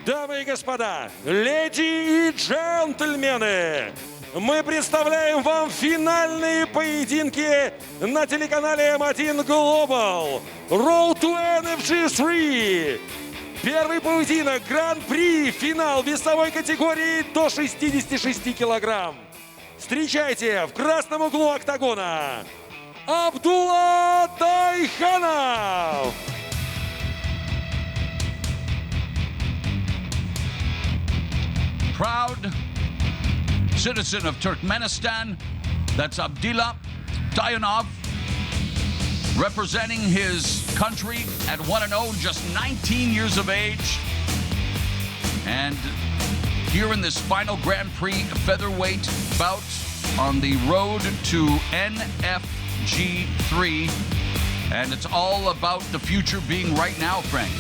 Дамы и господа, леди и джентльмены, мы представляем вам финальные поединки на телеканале М1 Global. Road to NFG 3. Первый поединок, гран-при, финал весовой категории до 66 килограмм. Встречайте в красном углу октагона Abdylla Тайханов. Proud citizen of Turkmenistan, that's Abdylla Tayhanov, representing his country at 1-0, just 19 years of age. And here in this final Grand Prix featherweight bout on the road to NFG 3. And it's all about the future being right now, Frank.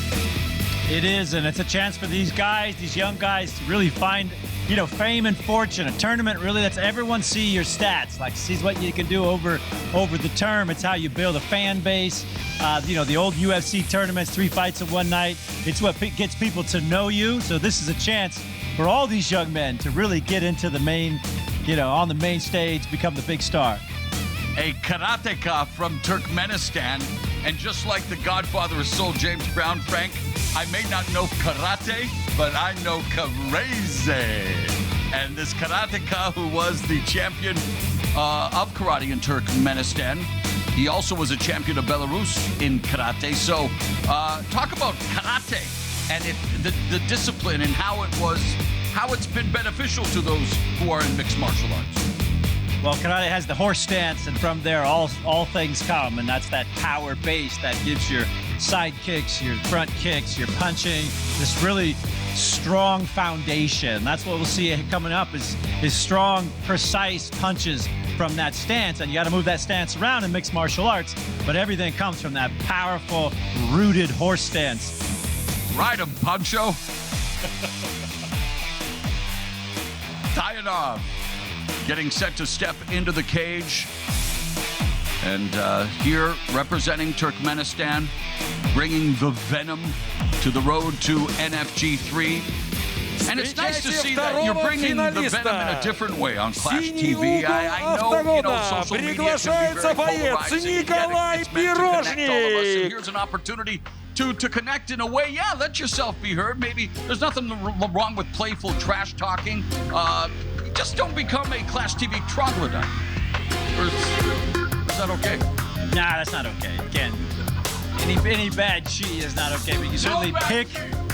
It is, and it's a chance for these guys, these young guys, to really find, you know, fame and fortune. A tournament really lets everyone see your stats, like sees what you can do over the term. It's how you build a fan base. You know, the old UFC tournaments, 3 fights in one night. It's what gets people to know you. So this is a chance for all these young men to really get into the main, you know, on the main stage, become the big star. A karateka from Turkmenistan, and just like the godfather of soul, James Brown, Frank, I may not know karate, but I know karate. And this karateka, who was the champion of karate in Turkmenistan, he also was a champion of Belarus in karate. So talk about karate and the discipline and how it's been beneficial to those who are in mixed martial arts. Well, karate has the horse stance, and from there, all things come, and that's that power base that gives your side kicks, your front kicks, your punching, this really strong foundation. That's what we'll see coming up is strong, precise punches from that stance, and you got to move that stance around in mixed martial arts, but everything comes from that powerful, rooted horse stance. Ride 'em, Pancho. Tayhanov getting set to step into the cage. And here, representing Turkmenistan, bringing the venom to the road to NFG 3. And it's nice to see that you're bringing the venom in a different way on Clash TV. I know, you know, social media can be very polarizing. Nikolay, It's meant to connect all of us, and Pirozhnik. here's an opportunity to connect in a way. Yeah, let yourself be heard. Maybe there's nothing wrong with playful trash talking. Just don't become a Clash TV troglodyte. Or is that okay? Nah, that's not okay. Again, any bad chi is not okay. But you certainly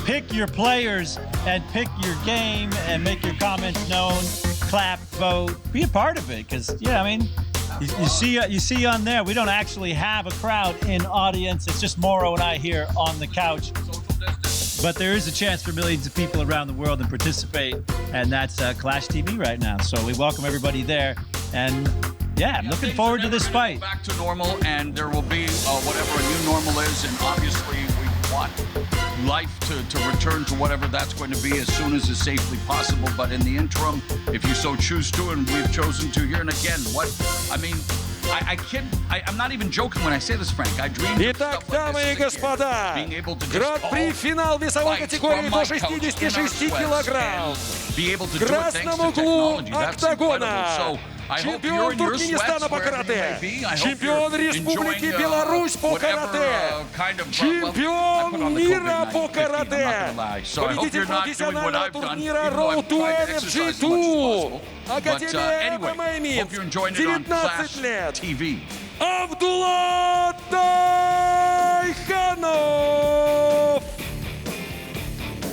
pick your players and pick your game and make your comments known. Clap, vote, be a part of it. Because yeah, I mean, you see on there, we don't actually have a crowd in audience. It's just Moro and I here on the couch. But there is a chance for millions of people around the world to participate, and that's Clash TV right now. So we welcome everybody there, and yeah, I'm looking forward to this fight. Back to normal, and there will be whatever a new normal is, and obviously we want life to return to whatever that's going to be as soon as is safely possible. But in the interim, if you so choose to, and we've chosen to here, and again, I'm not even joking when I say this, Frank. I dreamed of Итак, stuff like дамы и this as a kid, господа, being able to just гран-при финал весовой fight категории from до my couch in our 66 sweats килограмм. and be able to В do it thanks to красном углу technology. That's incredible. октагона So I hope you're чемпион in your Туркменистана sweats по wherever you карате, may be. I hope чемпион you're Республики enjoying, Беларусь по whatever, карате, kind of, чемпион мира по карате, победитель профессионального турнира Road to NFG 2, Академия ММА Минск, 19 лет, TV. Abdylla Тайханов.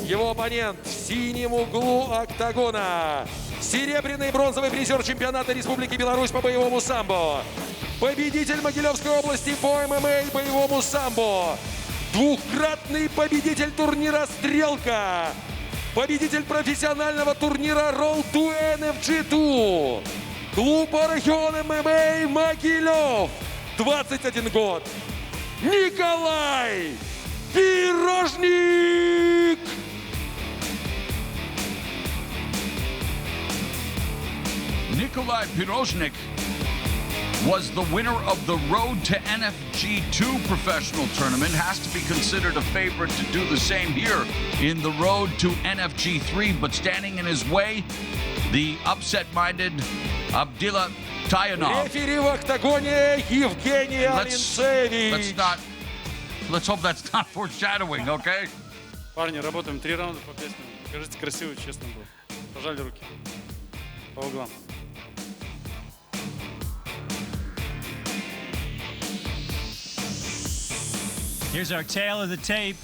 Его оппонент в синем углу октагона. Серебряный и бронзовый призер чемпионата Республики Беларусь по боевому самбо. Победитель Могилевской области по ММА и боевому самбо. Двукратный победитель турнира «Стрелка». Победитель профессионального турнира Road to NFG 2. Клуб «Регион ММА» Могилев. 21 год. Nikolay Pirozhnik. Nikolay Pirozhnik was the winner of the Road to NFG 2 professional tournament, has to be considered a favorite to do the same here in the Road to NFG 3, but standing in his way, the upset-minded Abdylla Tayhanov. Рефери в октагоне Евгений Алинцевич. Let's hope that's not foreshadowing, okay? Парни, работаем 3 раунда по 5 минут. Покажите красиво и честно было. Пожали руки. По углам. Here's our tail of the tape.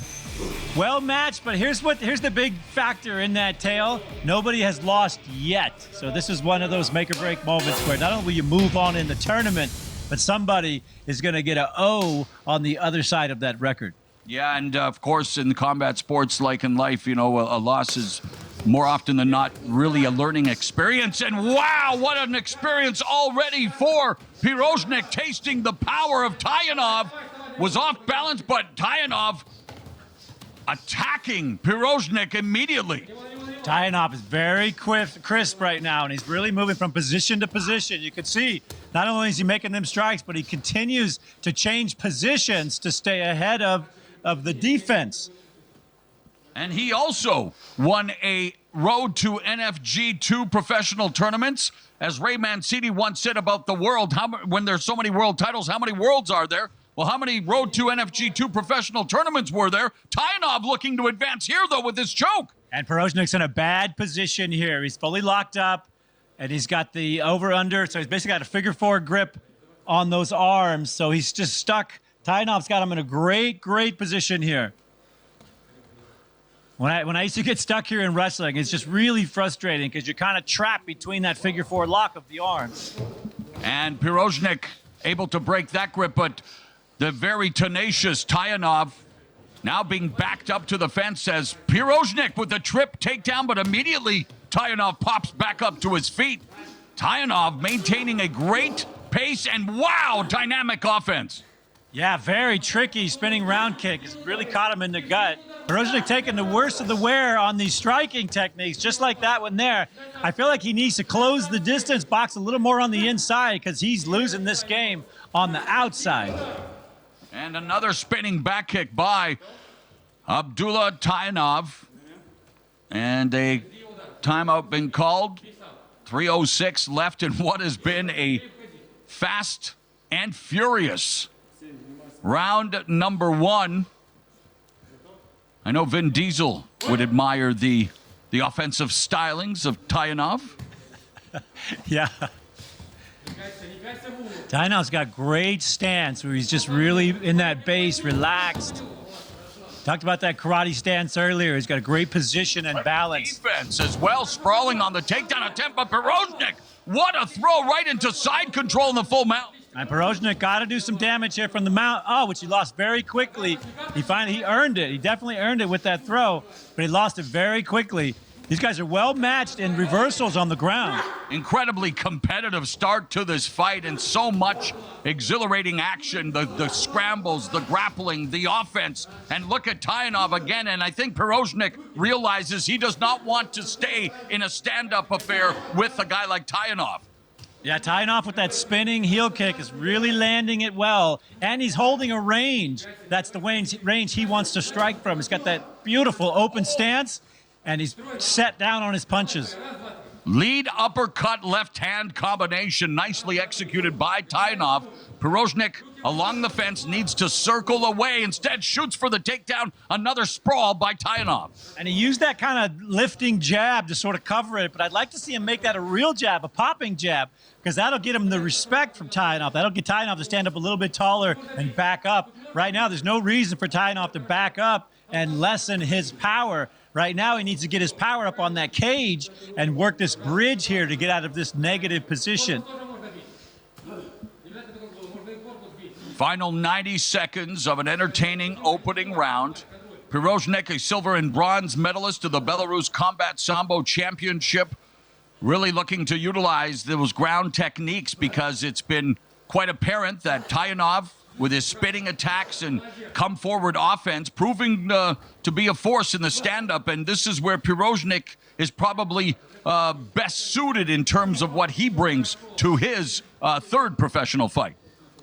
Well matched, but here's the big factor in that tail. Nobody has lost yet. So this is one of those make or break moments where not only will you move on in the tournament, but somebody is going to get an O on the other side of that record. Yeah, and of course, in combat sports, like in life, you know, a loss is more often than not really a learning experience. And wow, what an experience already for Pirozhnik, tasting the power of Tayhanov. Was off balance, but Tayhanov attacking Pirozhnik immediately. Tayhanov is very crisp right now, and he's really moving from position to position. You can see not only is he making them strikes, but he continues to change positions to stay ahead of the defense. And he also won a Road to NFG 2 professional tournaments. As Ray Mancini once said about the world, when there's so many world titles, how many worlds are there? Well, how many Road to NFG 2 professional tournaments were there? Tayhanov looking to advance here, though, with his choke. And Pirozhnik's in a bad position here. He's fully locked up, and he's got the over-under, so he's basically got a figure-4 grip on those arms, so he's just stuck. Tayhanov's got him in a great position here. When I used to get stuck here in wrestling, it's just really frustrating because you're kind of trapped between that figure-4 lock of the arms. And Pirozhnik able to break that grip, but the very tenacious Tayhanov now being backed up to the fence as Pirozhnik with the trip takedown, but immediately Tayhanov pops back up to his feet. Tayhanov maintaining a great pace and wow, dynamic offense. Yeah, very tricky spinning round kick. It's really caught him in the gut. Pirozhnik taking the worst of the wear on these striking techniques, just like that one there. I feel like he needs to close the distance, box a little more on the inside because he's losing this game on the outside. And another spinning back kick by Abdylla Tayhanov. And a timeout been called. 3:06 left in what has been a fast and furious round number 1. I know Vin Diesel would admire the offensive stylings of Tayhanov. Yeah. Tayhanov's got great stance where he's just really in that base, relaxed. Talked about that karate stance earlier. He's got a great position and balance. Defense as well, sprawling on the takedown attempt by Pirozhnik. What a throw right into side control in the full mount. And Pirozhnik got to do some damage here from the mount. Oh, which he lost very quickly. He earned it. He definitely earned it with that throw, but he lost it very quickly. These guys are well matched in reversals on the ground. Incredibly competitive start to this fight and so much exhilarating action. The scrambles, the grappling, the offense. And look at Tayhanov again. And I think Pirozhnik realizes he does not want to stay in a stand-up affair with a guy like Tayhanov. Yeah, Tayhanov with that spinning heel kick is really landing it well. And he's holding a range. That's the range he wants to strike from. He's got that beautiful open stance, and he's set down on his punches. Lead uppercut left hand combination nicely executed by Tayhanov. Pirozhnik along the fence needs to circle away. Instead shoots for the takedown. Another sprawl by Tayhanov. And he used that kind of lifting jab to sort of cover it, but I'd like to see him make that a real jab, a popping jab, because that'll get him the respect from Tayhanov. That'll get Tayhanov to stand up a little bit taller and back up. Right now, there's no reason for Tayhanov to back up and lessen his power. Right now, he needs to get his power up on that cage and work this bridge here to get out of this negative position. Final 90 seconds of an entertaining opening round. Pirozhnik, a silver and bronze medalist of the Belarus Combat Sambo Championship, really looking to utilize those ground techniques because it's been quite apparent that Tayhanov with his spinning attacks and come forward offense, proving to be a force in the stand-up. And this is where Pirozhnik is probably best suited in terms of what he brings to his third professional fight.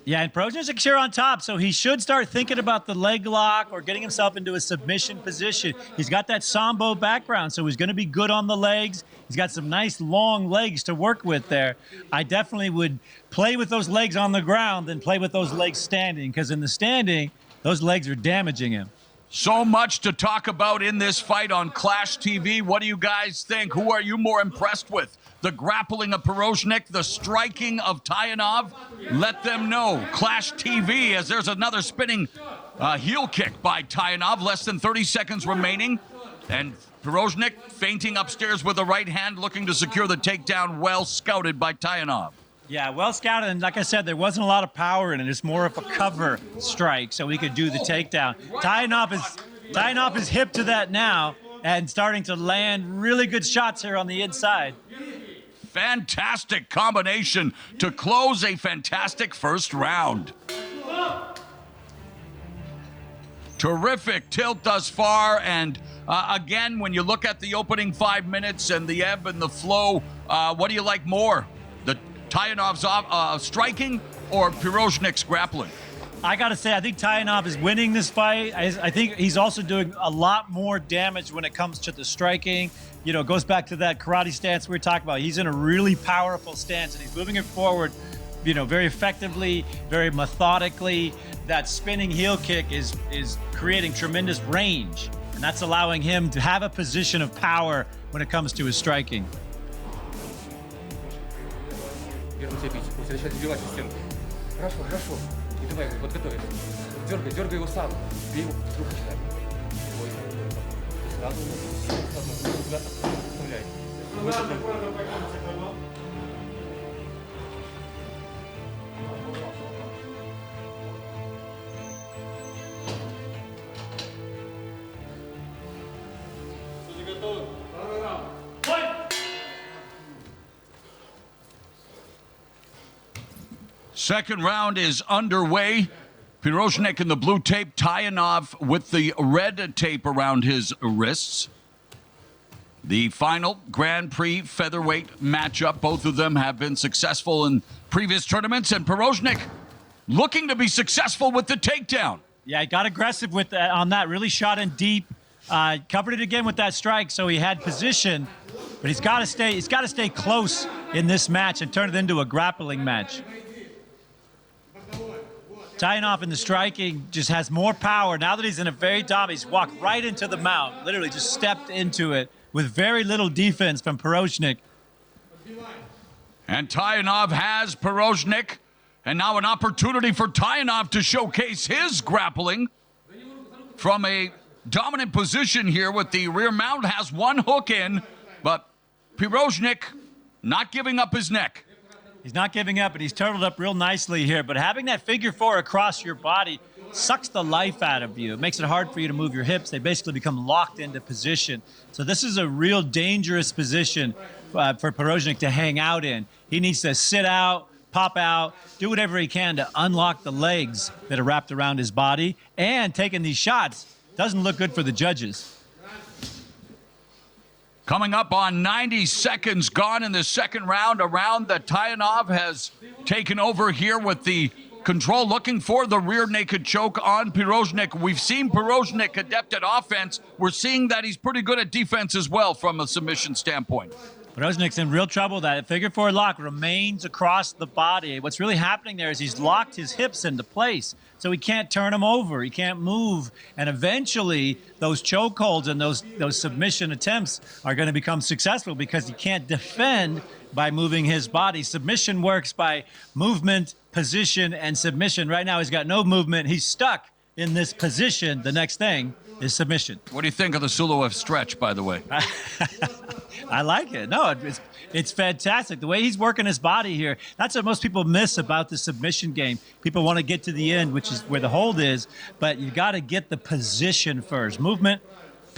Yeah, and Pirozhnik's here on top, so he should start thinking about the leg lock or getting himself into a submission position. He's got that Sambo background, so he's going to be good on the legs. He's got some nice long legs to work with there. I definitely would play with those legs on the ground than play with those legs standing, because in the standing, those legs are damaging him. So much to talk about in this fight on Clash TV. What do you guys think? Who are you more impressed with? The grappling of Pirozhnik, the striking of Tayhanov? Let them know. Clash TV, as there's another spinning heel kick by Tayhanov. Less than 30 seconds remaining. And Pirozhnik feinting upstairs with the right hand, looking to secure the takedown. Well scouted by Tayhanov. Yeah, well scouted, and like I said, there wasn't a lot of power in it. It's more of a cover strike, so he could do the takedown. Tayhanov is hip to that now and starting to land really good shots here on the inside. Fantastic combination to close a fantastic first round. Terrific tilt thus far, and again, when you look at the opening 5 minutes and the ebb and the flow, what do you like more? The Tayhanov's striking or Pirozhnik's grappling? I got to say, I think Tayhanov is winning this fight. I think he's also doing a lot more damage when it comes to the striking. You know, it goes back to that karate stance we were talking about. He's in a really powerful stance, and he's moving it forward, you know, very effectively, very methodically. That spinning heel kick is creating tremendous range, and that's allowing him to have a position of power when it comes to his striking. Хорошо, хорошо. И давай, вот готовишь. Дергай его сам. Бей его в руку сюда. Сразу куда-то вставляй. В этот Second round is underway. Pirozhnik in the blue tape, Tayhanov with the red tape around his wrists. The final Grand Prix featherweight matchup. Both of them have been successful in previous tournaments, and Pirozhnik looking to be successful with the takedown. Yeah, he got aggressive with that, on that, really shot in deep. Covered it again with that strike, so he had position, but he's got to stay close in this match and turn it into a grappling match. Tayhanov in the striking just has more power. Now that he's in a very dominant, he's walked right into the mount, literally just stepped into it with very little defense from Pirozhnik. And Tayhanov has Pirozhnik, and now an opportunity for Tayhanov to showcase his grappling from a dominant position here with the rear mount. Has one hook in, but Pirozhnik not giving up his neck. He's not giving up, and he's turtled up real nicely here. But having that figure four across your body sucks the life out of you. It makes it hard for you to move your hips. They basically become locked into position. So this is a real dangerous position for Pirozhnik to hang out in. He needs to sit out, pop out, do whatever he can to unlock the legs that are wrapped around his body. And taking these shots doesn't look good for the judges. Coming up on 90 seconds gone in the second round, a round that Tayhanov has taken over here with the control, looking for the rear naked choke on Pirozhnik. We've seen Pirozhnik adept at offense. We're seeing that he's pretty good at defense as well from a submission standpoint. Pirozhnik's in real trouble. That figure four lock remains across the body. What's really happening there is he's locked his hips into place, so he can't turn them over. He can't move. And eventually, those chokeholds and those submission attempts are going to become successful because he can't defend by moving his body. Submission works by movement, position, and submission. Right now, he's got no movement. He's stuck in this position. The next thing is submission. What do you think of the Suloev stretch, by the way? I like it. No, it's fantastic. The way he's working his body here, that's what most people miss about the submission game. People want to get to the end, which is where the hold is, but you got to get the position first. Movement,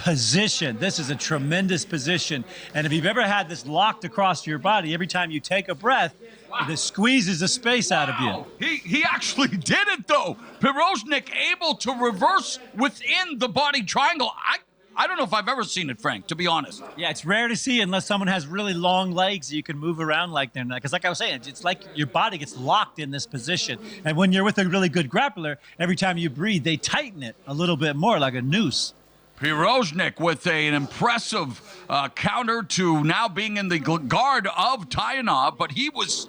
position. This is a tremendous position. And if you've ever had this locked across your body, every time you take a breath, this squeezes the space out of you. He actually did it, though. Pirozhnik able to reverse within the body triangle. I don't know if I've ever seen it, Frank, to be honest. Yeah, it's rare to see unless someone has really long legs. You can move around like they're not. Because like I was saying, it's like your body gets locked in this position. And when you're with a really good grappler, every time you breathe, they tighten it a little bit more, like a noose. Pirozhnik with an impressive counter to now being in the guard of Tayhanov, but he was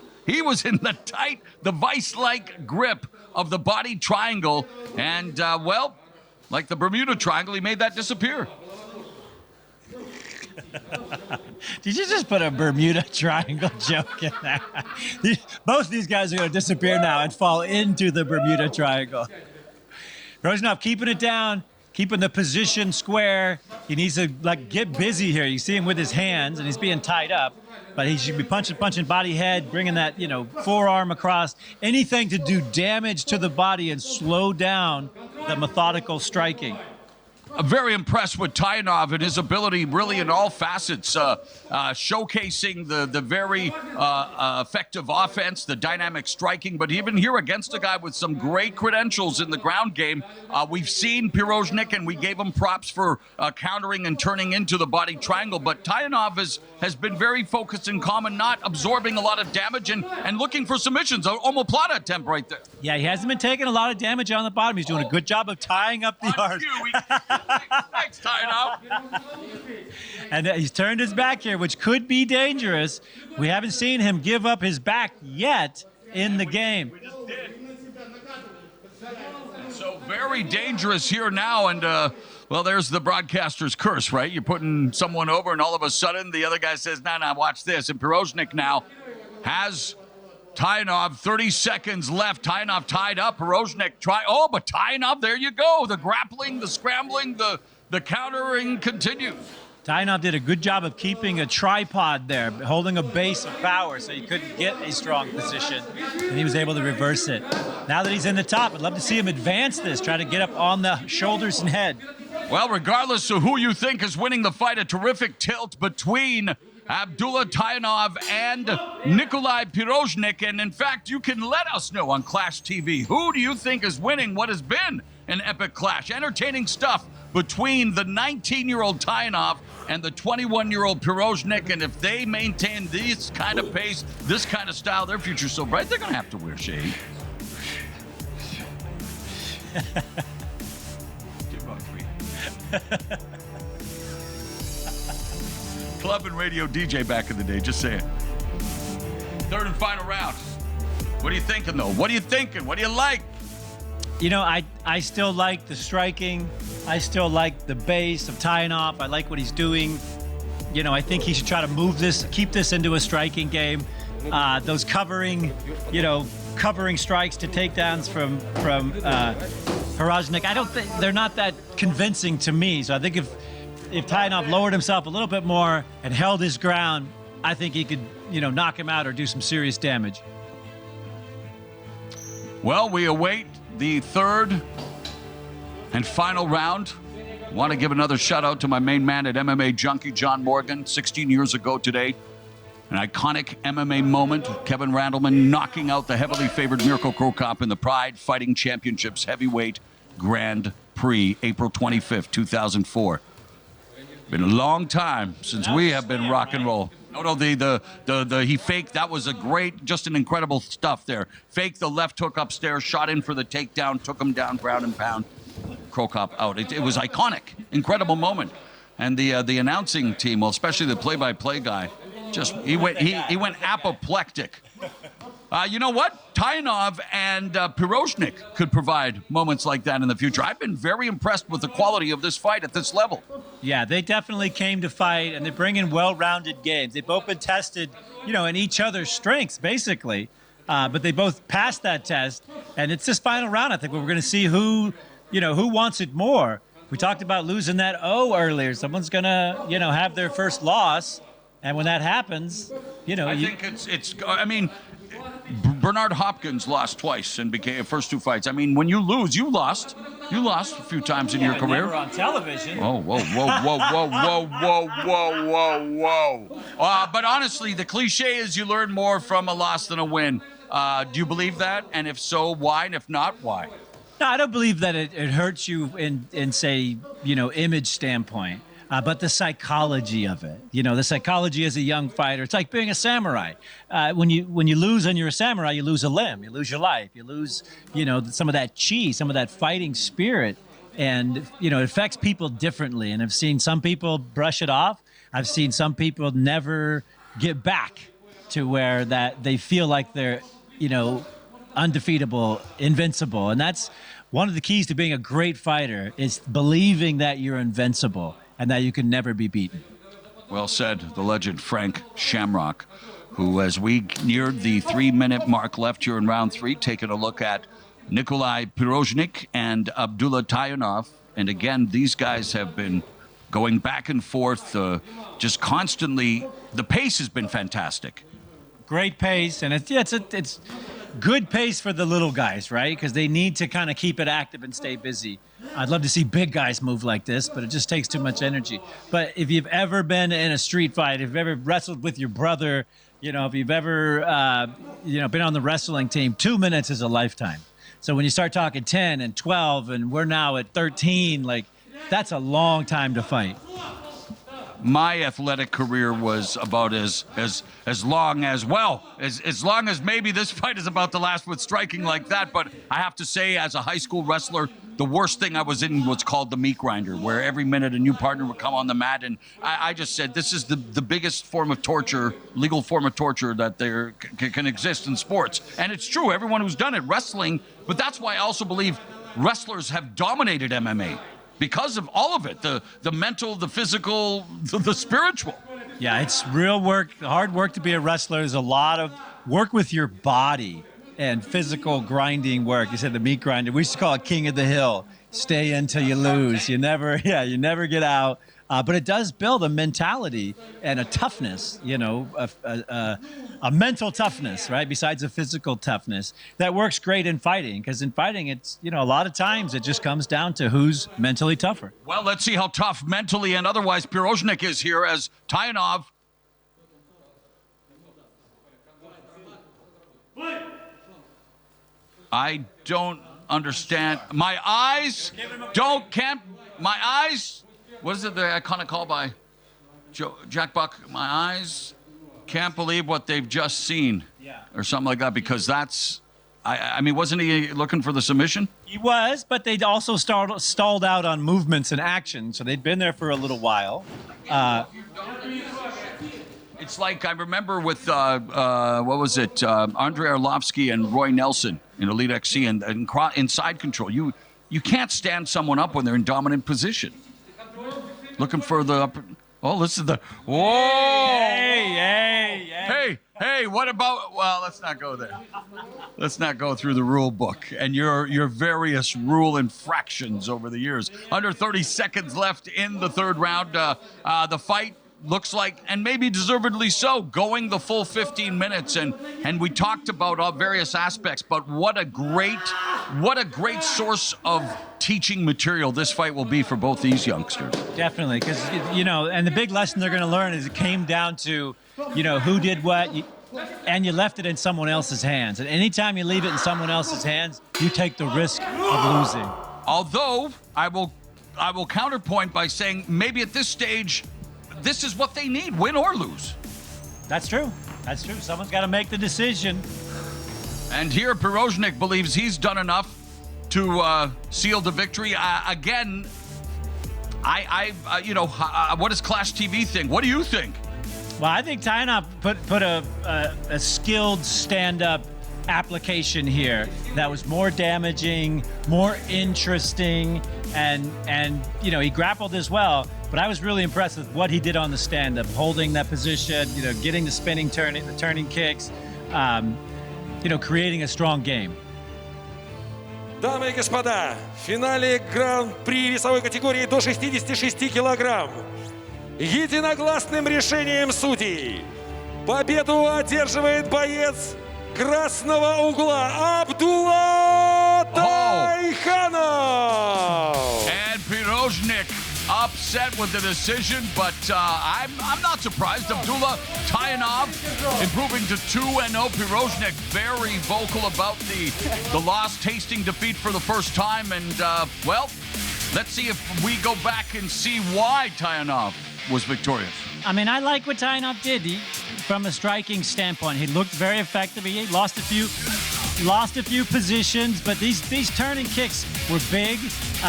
in the tight, the vice-like grip of the body triangle, and well, like the Bermuda Triangle, he made that disappear. Did you just put a Bermuda Triangle joke in there? Both these guys are going to disappear now and fall into the Bermuda Triangle. Pirozhnik keeping it down, keeping the position square. He needs to get busy here. You see him with his hands, and he's being tied up. But he should be punching body head, bringing that, forearm across. Anything to do damage to the body and slow down the methodical striking. Very impressed with Tayhanov and his ability really in all facets, showcasing the very effective offense, the dynamic striking, but even here against a guy with some great credentials in the ground game. We've seen Pirozhnik, and we gave him props for countering and turning into the body triangle, but Tayhanov has been very focused and calm and not absorbing a lot of damage and looking for submissions. Omoplata attempt right there. Yeah, he hasn't been taking a lot of damage on the bottom. He's doing a good job of tying up the arms. Thanks, Tayhanov. And he's turned his back here, which could be dangerous. We haven't seen him give up his back yet in the game. So very dangerous here now, and well, there's the broadcaster's curse, right? You're putting someone over, and all of a sudden the other guy says, nah, watch this. And Pirozhnik now has Tayhanov, 30 seconds left. Tayhanov tied up. Pirozhnik but Tayhanov, there you go. The grappling, the scrambling, the countering continues. Tayhanov did a good job of keeping a tripod there, holding a base of power so he couldn't get a strong position, and he was able to reverse it. Now that he's in the top, I'd love to see him advance this, try to get up on the shoulders and head. Well, regardless of who you think is winning the fight, a terrific tilt between Abdylla Tayhanov and Nikolay Pirozhnik. And in fact, you can let us know on Clash TV. Who do you think is winning what has been an epic clash? Entertaining stuff between the 19-year-old Tayhanov and the 21-year-old Pirozhnik. And if they maintain this kind of pace, this kind of style, their future's so bright, they're going to have to wear shade. Club and radio DJ back in the day, just saying. Third and final round. What are you thinking, though? What are you thinking? What do you like? I still like the striking. I still like the base of Tayhanov. I like what he's doing. I think he should try to move this, keep this into a striking game. Those covering strikes to takedowns from Pirozhnik, I don't think they're not that convincing to me. So I think if Tayhanov lowered himself a little bit more and held his ground, I think he could, knock him out or do some serious damage. Well, we await the third and final round. Want to give another shout out to my main man at MMA Junkie, John Morgan. 16 years ago today, an iconic MMA moment. Kevin Randleman knocking out the heavily favored Mirko Cro Cop in the Pride Fighting Championships Heavyweight Grand Prix, April 25th, 2004. Been a long time since we have been rock and roll. No, he faked. That was just an incredible stuff there. Faked the left hook upstairs, shot in for the takedown, took him down, ground and pound. Cro Cop out. It was iconic, incredible moment. And the announcing team, well, especially the play-by-play guy, he went apoplectic. You know what? Tayhanov and Pirozhnik could provide moments like that in the future. I've been very impressed with the quality of this fight at this level. Yeah, they definitely came to fight, and they bring in well-rounded games. They've both been tested, in each other's strengths, basically. But they both passed that test, and it's this final round, I think, where we're going to see who wants it more. We talked about losing that O earlier. Someone's going to, have their first loss, and when that happens, I think Bernard Hopkins lost twice and became first two fights. I mean, when you lose, you lost. You lost a few times in your career. Never on television. Whoa, whoa, whoa, whoa, whoa, whoa, whoa, whoa, whoa, whoa. But honestly, the cliche is you learn more from a loss than a win. Do you believe that? And if so, why? And if not, why? No, I don't believe that it hurts you in say, image standpoint. But the psychology of it, the psychology as a young fighter, it's like being a samurai. When you lose and you're a samurai, you lose a limb, you lose your life, you lose, some of that chi, some of that fighting spirit. And, it affects people differently. And I've seen some people brush it off. I've seen some people never get back to where that they feel like they're, undefeatable, invincible. And that's one of the keys to being a great fighter is believing that you're invincible and that you can never be beaten. Well said, the legend Frank Shamrock, who, as we neared the 3-minute mark left here in round 3, taking a look at Nikolay Pirozhnik and Abdylla Tayhanov. And again, these guys have been going back and forth just constantly. The pace has been fantastic. Great pace, and it's good pace for the little guys, right? Because they need to kind of keep it active and stay busy. I'd love to see big guys move like this, but it just takes too much energy. But if you've ever been in a street fight, if you've ever wrestled with your brother, if you've ever, been on the wrestling team, 2 minutes is a lifetime. So when you start talking 10 and 12, and we're now at 13, that's a long time to fight. My athletic career was about as long as long as maybe this fight is about to last with striking like that. But I have to say, as a high school wrestler, the worst thing I was in was called the meat grinder, where every minute a new partner would come on the mat. And I just said, this is the biggest form of torture, legal form of torture that there can exist in sports. And it's true, everyone who's done it, wrestling. But that's why I also believe wrestlers have dominated MMA. Because of all of it, the mental, the physical, the spiritual. Yeah, it's real work, hard work to be a wrestler. There's a lot of work with your body and physical grinding work. You said the meat grinder. We used to call it King of the Hill. Stay until you lose. You never get out. But it does build a mentality and a toughness, a mental toughness, right? Besides a physical toughness that works great in fighting. Because in fighting, it's, a lot of times it just comes down to who's mentally tougher. Well, let's see how tough mentally and otherwise Pirozhnik is here as Tayhanov. I don't understand. My eyes what is it the iconic call by Jack Buck? My eyes can't believe what they've just seen. Yeah. Or something like that, because that's, I mean, wasn't he looking for the submission? He was, but they'd also stalled out on movements and action, so they'd been there for a little while. It's like I remember with, what was it, Andrei Arlovsky and Roy Nelson in Elite XC and inside control. You can't stand someone up when they're in dominant position. Looking for the upper. Oh, this is the. Whoa! Hey! What about? Well, let's not go there. Let's not go through the rule book and your various rule infractions over the years. Under 30 seconds left in the third round. The fight looks like, and maybe deservedly so, going the full 15 minutes. And we talked about various aspects, but what a great source of teaching material this fight will be for both these youngsters. Definitely, because, and the big lesson they're going to learn is it came down to, who did what, and you left it in someone else's hands. And anytime you leave it in someone else's hands, you take the risk of losing. Although, I will counterpoint by saying maybe at this stage, this is what they need, win or lose. That's true. Someone's got to make the decision. And here, Pirozhnik believes he's done enough to seal the victory. Again, what does Clash TV think? What do you think? Well, I think Tayhanov put a skilled stand-up application here that was more damaging, more interesting, and he grappled as well. But I was really impressed with what he did on the stand-up, holding that position, getting the spinning, the turning kicks, creating a strong game. Дамы и господа, в финале гран-при весовой категории до 66 килограмм. Единогласным решением судей победу одерживает боец красного угла Абдулла Тайханов. And Pirozhnik upset with the decision, but I'm not surprised. Abdylla, Tayhanov improving to 2-0. Pirozhnik very vocal about the loss, tasting defeat for the first time. And, well, let's see if we go back and see why Tayhanov was victorious. I mean, I like what Tayhanov did from a striking standpoint. He looked very effective. He lost a few positions, but these turning kicks were big.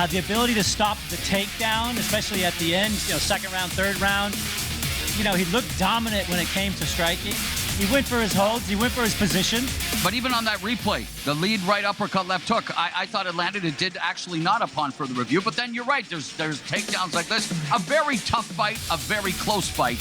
The ability to stop the takedown, especially at the end, second round, third round. He looked dominant when it came to striking. He went for his holds. He went for his position. But even on that replay, the lead right uppercut, left hook, I thought it landed. It did actually not upon further review. But then you're right. There's takedowns like this. A very tough fight, a very close fight.